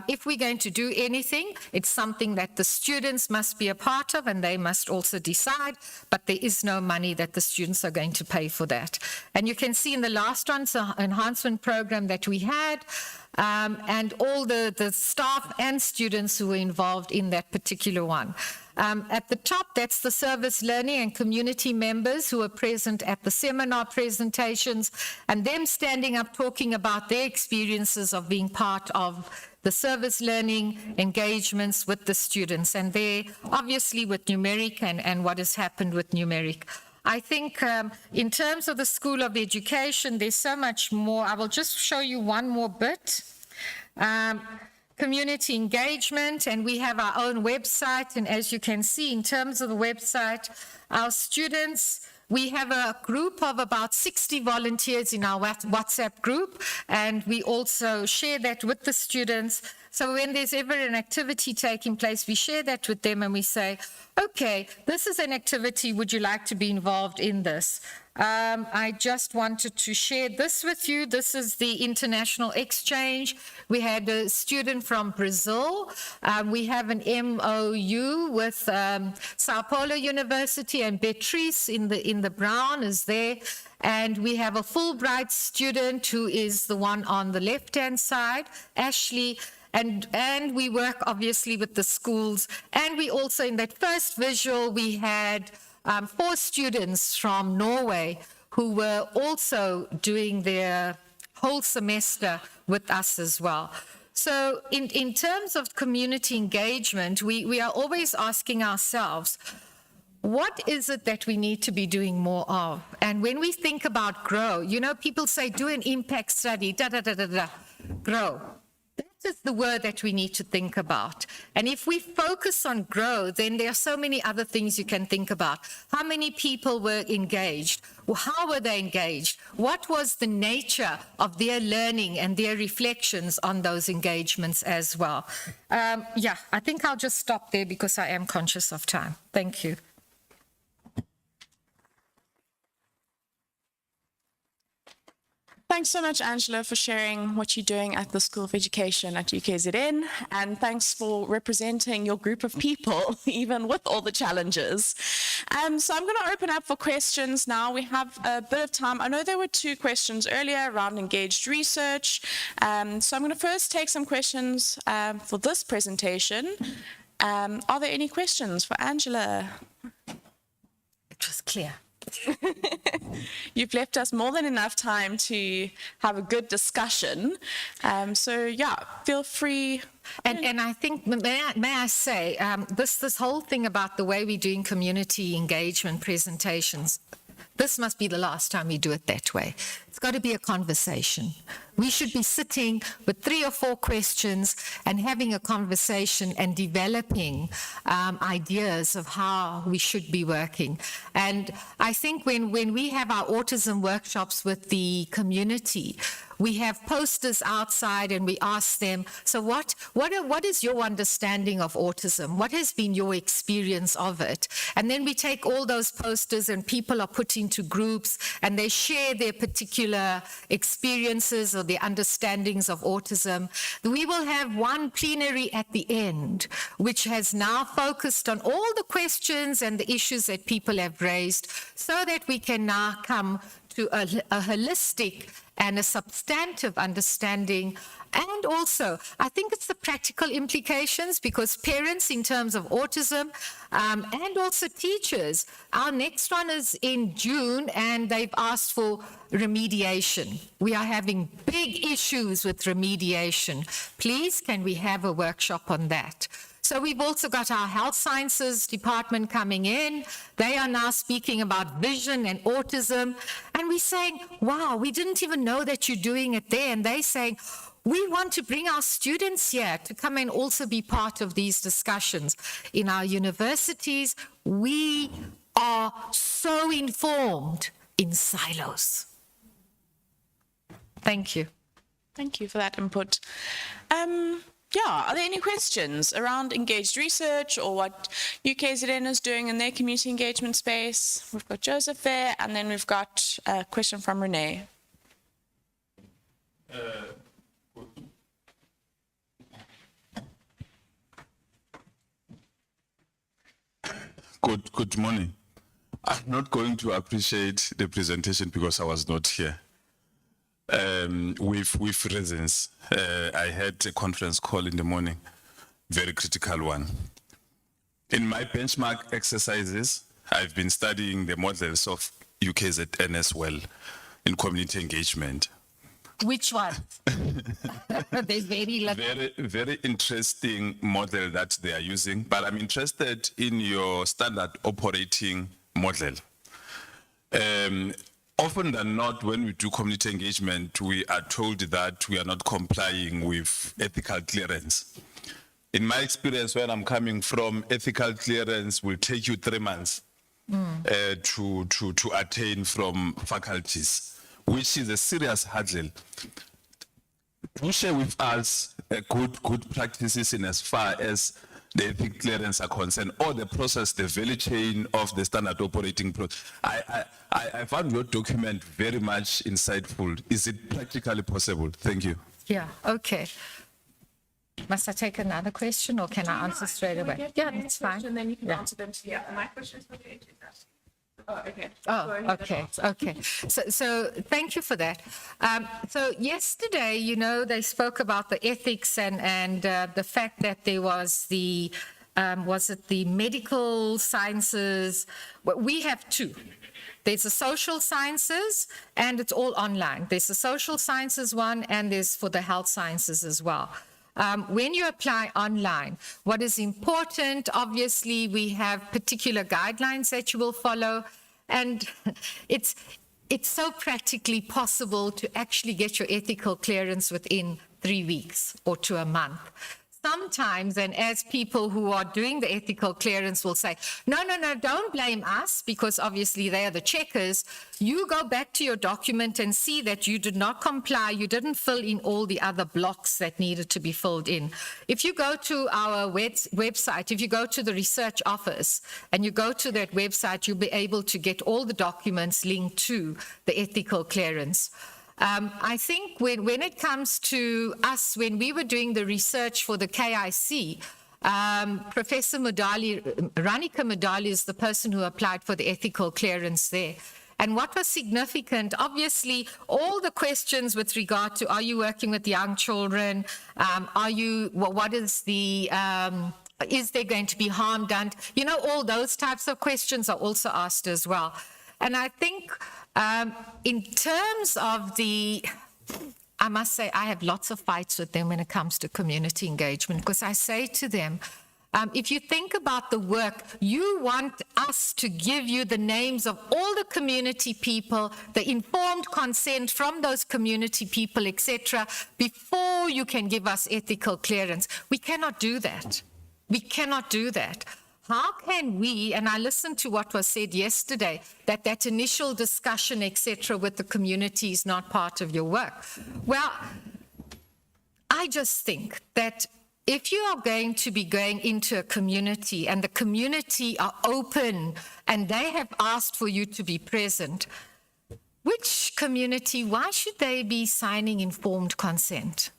If we're going to do anything, it's something that the students must be a part of, and they must also decide, but there is no money that the students are going to pay for that. And you can see in the last one, so enhancement program that we had, and all the staff and students who were involved in that particular one. At the top, that's the service learning and community members who are present at the seminar presentations, and them standing up talking about their experiences of being part of the service learning engagements with the students, and they're obviously with numeric and what has happened with numeric. I think in terms of the School of Education, there's so much more. I will just show you one more bit. Community engagement, and we have our own website. And as you can see, in terms of the website, our students, we have a group of about 60 volunteers in our WhatsApp group, and we also share that with the students. So when there's ever an activity taking place, we share that with them and we say, okay, this is an activity, would you like to be involved in this? I just wanted to share this with you. This is the international exchange. We had a student from Brazil. We have an MOU with Sao Paulo University, and Beatrice in the brown is there. And we have a Fulbright student who is the one on the left-hand side, Ashley. And we work obviously with the schools. And we also, in that first visual, we had 4 students from Norway who were also doing their whole semester with us as well. So in terms of community engagement, we are always asking ourselves, what is it that we need to be doing more of? And when we think about grow, you know, people say, do an impact study, grow. That is the word that we need to think about. And if we focus on grow, then there are so many other things you can think about. How many people were engaged? How were they engaged? What was the nature of their learning and their reflections on those engagements as well? Yeah, I think I'll just stop there because I am conscious of time. Thank you. Thanks so much, Angela, for sharing what you're doing at the School of Education at UKZN, and thanks for representing your group of people, even with all the challenges. So I'm going to open up for questions now. We have a bit of time. I know there were 2 questions earlier around engaged research. So I'm going to first take some questions for this presentation. Are there any questions for Angela? It was clear. You've left us more than enough time to have a good discussion. So yeah, feel free. And I think, may I say, this whole thing about the way we're doing community engagement presentations, this must be the last time we do it that way. It's got to be a conversation. We should be sitting with 3 or 4 questions and having a conversation and developing ideas of how we should be working. And I think when we have our autism workshops with the community, we have posters outside and we ask them, so what is your understanding of autism? What has been your experience of it? And then we take all those posters and people are put into groups and they share their particular experiences or their understandings of autism. We will have one plenary at the end, which has now focused on all the questions and the issues that people have raised so that we can now come to a holistic and a substantive understanding. And also, I think it's the practical implications, because parents in terms of autism and also teachers, our next one is in June and they've asked for remediation. We are having big issues with remediation. Please, can we have a workshop on that? So we've also got our health sciences department coming in. They are now speaking about vision and autism. And we're saying, wow, we didn't even know that you're doing it there. And they're saying, we want to bring our students here to come and also be part of these discussions. In our universities, we are so informed in silos. Thank you. Thank you for that input. Yeah, are there any questions around engaged research or what UKZN is doing in their community engagement space? We've got Joseph there, and then we've got a question from Renee. Good morning. I'm not going to appreciate the presentation because I was not here. With reasons. I had a conference call in the morning, very critical one. In my benchmark exercises, I've been studying the models of UKZN as well in community engagement. Which one? There's Very interesting model that they are using, but I'm interested in your standard operating model. Often than not, when we do community engagement, we are told that we are not complying with ethical clearance. In my experience, where I'm coming from, ethical clearance will take you 3 months to attain from faculties, which is a serious hurdle. Do share with us good practices in as far as the ethical clearance are concerned, or the process, the value chain of the standard operating process. I found your document very much insightful. Is it practically possible? Thank you. Yeah, okay. Must I take another question or can I answer straight away? Yeah, that's fine. And then you can Yeah. answer them. Yeah, my question is for the Oh, okay. Oh, okay, okay. So thank you for that. So yesterday, you know, they spoke about the ethics and the fact that there was it the medical sciences? Well, we have two. There's the social sciences, and it's all online. There's the social sciences one, and there's for the health sciences as well. When you apply online, what is important, obviously, we have particular guidelines that you will follow, and it's so practically possible to actually get your ethical clearance within 3 weeks or to a month. Sometimes, and as people who are doing the ethical clearance will say, no, don't blame us, because obviously they are the checkers. You go back to your document and see that you did not comply, you didn't fill in all the other blocks that needed to be filled in. If you go to our website, if you go to the research office and you go to that website, you'll be able to get all the documents linked to the ethical clearance. I think when it comes to us, when we were doing the research for the KIC, Professor Mudali, Ranika Mudali is the person who applied for the ethical clearance there. And what was significant, obviously, all the questions with regard to, are you working with young children? What is the, is there going to be harm done? You know, all those types of questions are also asked as well. And I think in terms of I must say, I have lots of fights with them when it comes to community engagement, because I say to them, if you think about the work, you want us to give you the names of all the community people, the informed consent from those community people, etc., before you can give us ethical clearance. We cannot do that. We cannot do that. How can we, and I listened to what was said yesterday, that initial discussion, etc., with the community is not part of your work. Well, I just think that if you are going to be going into a community and the community are open and they have asked for you to be present, which community, why should they be signing informed consent?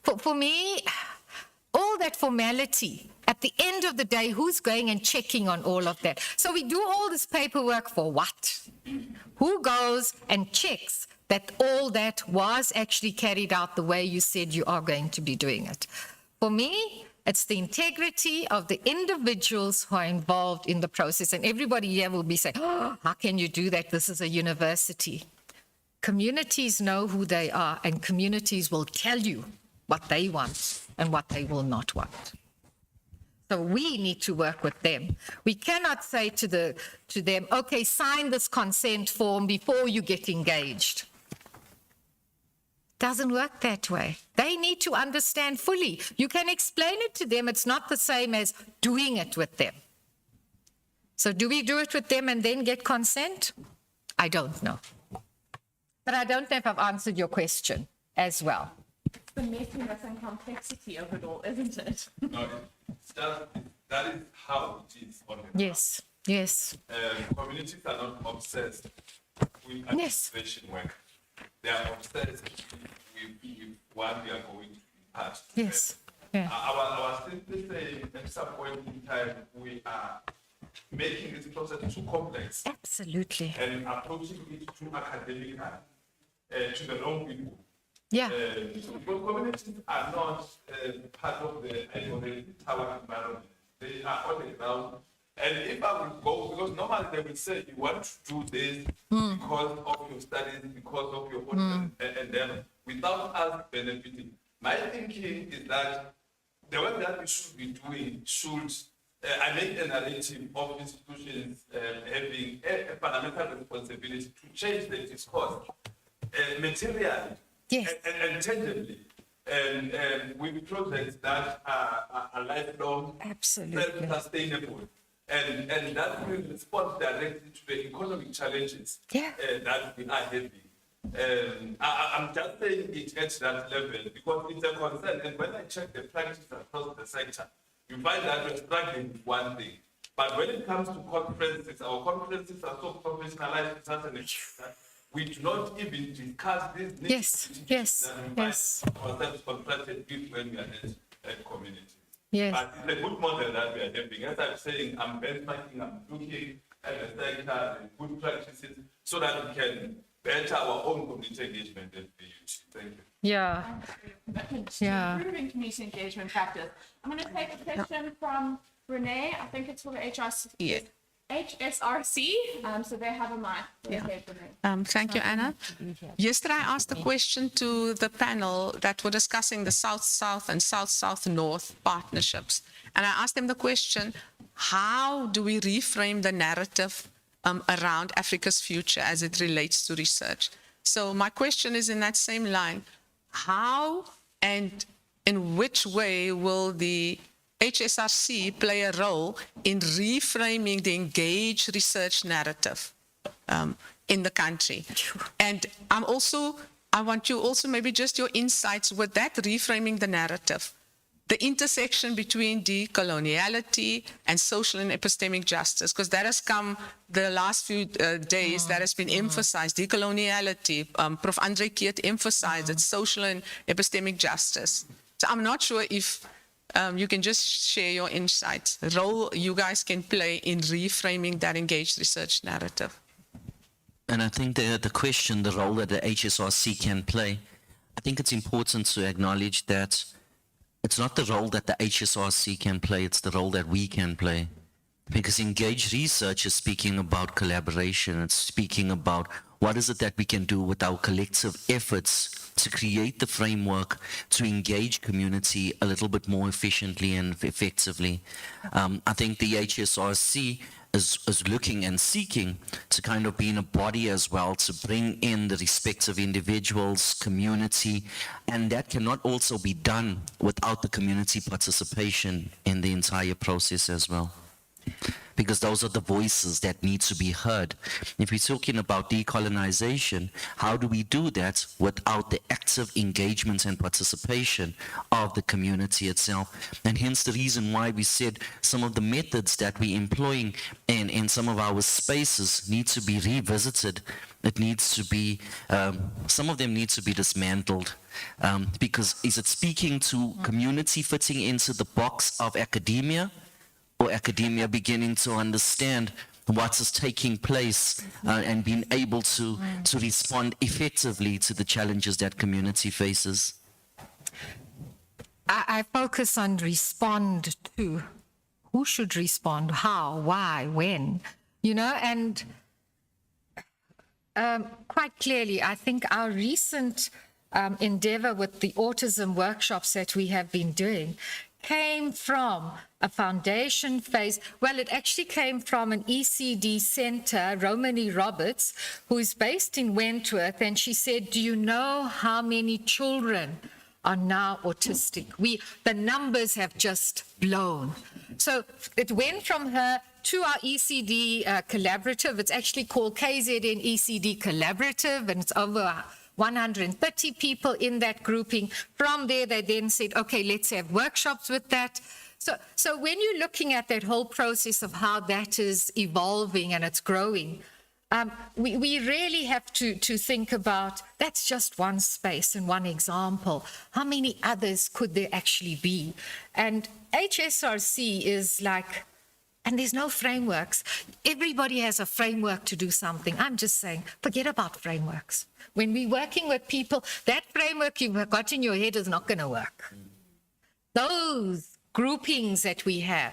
For me, all that formality, at the end of the day, who's going and checking on all of that? So we do all this paperwork for what? Who goes and checks that all that was actually carried out the way you said you are going to be doing it? For me, it's the integrity of the individuals who are involved in the process. And everybody here will be saying, oh, how can you do that? This is a university. Communities know who they are, and communities will tell you what they want and what they will not want. So we need to work with them. We cannot say to them, okay, sign this consent form before you get engaged. Doesn't work that way. They need to understand fully. You can explain it to them. It's not the same as doing it with them. So do we do it with them and then get consent? I don't know. But I don't know if I've answered your question as well. The messiness and complexity of it all, isn't it? No, that is how it is on the Yes, yes. communities are not obsessed with Yes. administration work. They are obsessed with what we are going to impart. Yes. Yeah. I was simply saying at some point in time, we are making this process too complex Absolutely. and approaching it too academically to the wrong people. Yeah. But communities are not part of the tower environment. They are on the ground. And if I would go, because normally they will say, you want to do this because of your studies, because of your own, and then without us benefiting. My thinking is that the work that we should be doing should, I make a narrative of institutions having a fundamental responsibility to change the discourse materially. Yes. And tangibly, and with projects that are lifelong, Absolutely. self-sustainable, and that will respond directly to the economic challenges Yeah. that we are having. I'm just saying it at that level because it's a concern. And when I check the practice across the sector, you find that we're struggling with one thing. But when it comes to conferences, our conferences are so professionalized to such an extent that we do not even discuss these Yes, yes, that we yes. find ourselves confronted with when we are at communities. Yes. But it's a good model that we are having. As I'm saying, I'm benchmarking, I'm looking and the sector, and good practices, so that we can better our own community engagement and PUG. Thank you. Yeah. Yeah. Improving community engagement practice. I'm going to take a question from Renee. I think it's for the HRC. Yeah. HSRC. So they have a mic. Go ahead, Renee. Thank you, Anna. Yesterday, I asked a question to the panel that were discussing the South-South and South-South-North partnerships. And I asked them the question, how do we reframe the narrative around Africa's future as it relates to research? So my question is in that same line, how and in which way will the HSRC play a role in reframing the engaged research narrative in the country? And I want you also maybe just your insights with that reframing the narrative, the intersection between decoloniality and social and epistemic justice, because that has come the last few days, that has been emphasized, decoloniality. Prof. Andre Keet emphasized it's social and epistemic justice. So I'm not sure if you can just share your insights, the role you guys can play in reframing that engaged research narrative. And I think the question, the role that the HSRC can play, I think it's important to acknowledge that it's not the role that the HSRC can play, it's the role that we can play. Because engaged research is speaking about collaboration, it's speaking about what is it that we can do with our collective efforts to create the framework to engage community a little bit more efficiently and effectively. I think the HSRC is looking and seeking to kind of be in a body as well to bring in the respective individuals, community, and that cannot also be done without the community participation in the entire process as well. Because those are the voices that need to be heard. If we're talking about decolonization, how do we do that without the active engagement and participation of the community itself? And hence the reason why we said some of the methods that we're employing in some of our spaces need to be revisited. It needs to be, some of them need to be dismantled. Because is it speaking to community fitting into the box of academia? Or academia beginning to understand what is taking place and being able to respond effectively to the challenges that community faces? I focus on respond to. Who should respond? How? Why? When? You know, and quite clearly, I think our recent endeavor with the autism workshops that we have been doing came from a foundation phase. Well, it actually came from an ECD center, Romany Roberts, who is based in Wentworth, and she said, do you know how many children are now autistic? The numbers have just blown. So it went from her to our ECD collaborative. It's actually called KZN ECD Collaborative, and it's over 130 people in that grouping. From there, they then said, okay, let's have workshops with that. So when you're looking at that whole process of how that is evolving and it's growing, we really have to think about, that's just one space and one example. How many others could there actually be? And HSRC is like, and there's no frameworks. Everybody has a framework to do something. I'm just saying, forget about frameworks. When we're working with people, that framework you've got in your head is not going to work. Those groupings that we have,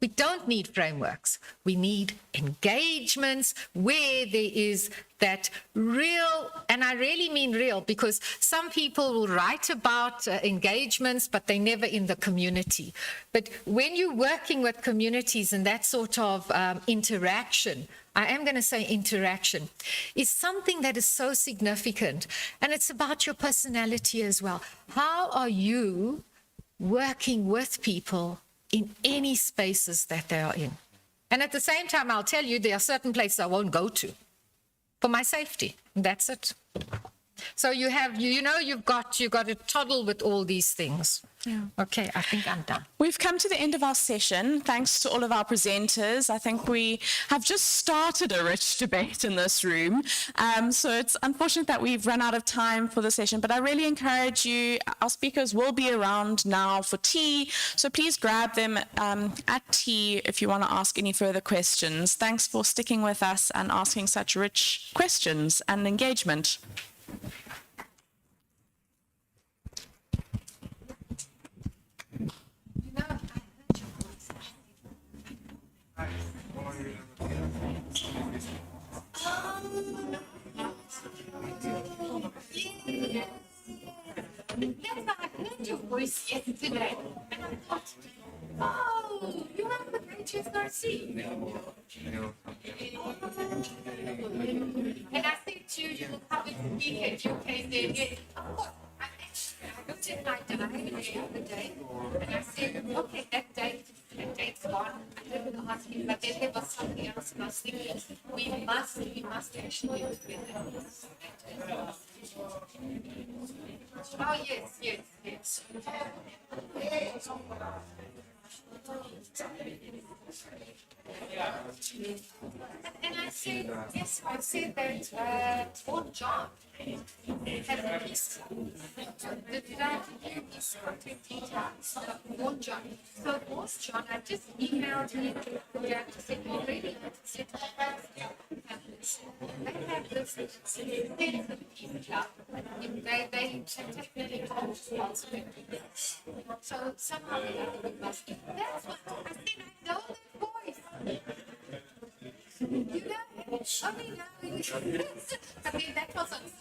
we don't need frameworks. We need engagements where there is that real, and I really mean real, because some people will write about engagements, but they're never in the community. But when you're working with communities and that sort of interaction, I am going to say interaction, is something that is so significant. And it's about your personality as well. How are you working with people in any spaces that they are in? And at the same time, I'll tell you, there are certain places I won't go to for my safety. That's it. So you have, you've got to toddle with all these things. Yeah. Okay, I think I'm done. We've come to the end of our session. Thanks to all of our presenters. I think we have just started a rich debate in this room. So it's unfortunate that we've run out of time for the session, but I really encourage you, our speakers will be around now for tea, so please grab them at tea if you want to ask any further questions. Thanks for sticking with us and asking such rich questions and engagement. Yes, I heard your voice yesterday. And I thought, oh, you have the great Garcia. And I said to you, you will come and speak at your case there. Yes, of course. I looked at my diary the other day, and I said, okay, that date's gone. I didn't ask him, but then there was something else, and I was thinking, we must actually do it. Oh, yes. And I said, yes, I said that Fort John had a piece. Did I give you these contact details? Fort John. So Fort John, I just emailed him to say, already, I said, they have this instead of the people, they technically hold responsibility. So somehow we must. That's what I said. I know that voice. You know, I mean, I mean, that was